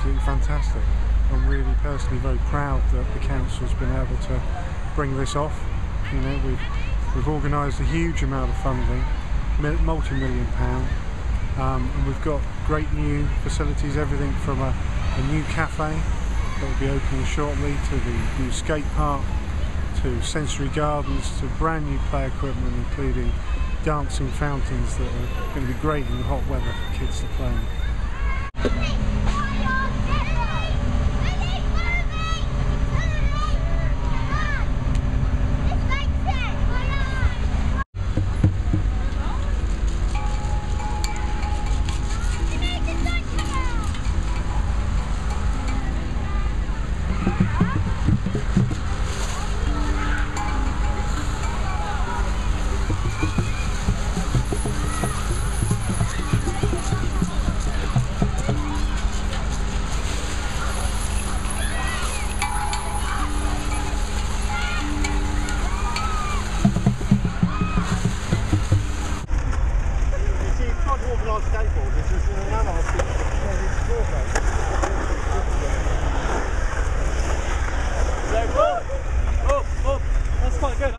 absolutely fantastic. I'm really personally very proud that the council's been able to bring this off. You know, we've organised a huge amount of funding, multi-million pound, and we've got great new facilities, everything from a new cafe that will be opening shortly, to the new skate park, to sensory gardens, to brand new play equipment including dancing fountains that are going to be great in the hot weather for kids to play in.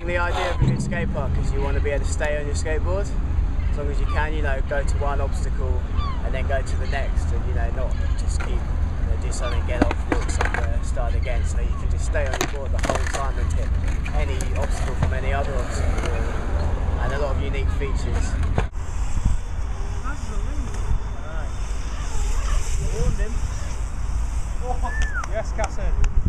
The idea of a good skate park is you want to be able to stay on your skateboard as long as you can, you know, go to one obstacle and then go to the next, and you know, not just keep, you know, do something, get off, walk somewhere, start again, so you can just stay on your board the whole time and hit any obstacle from any other obstacle, and a lot of unique features. Warned him. Oh, yes, Cassie.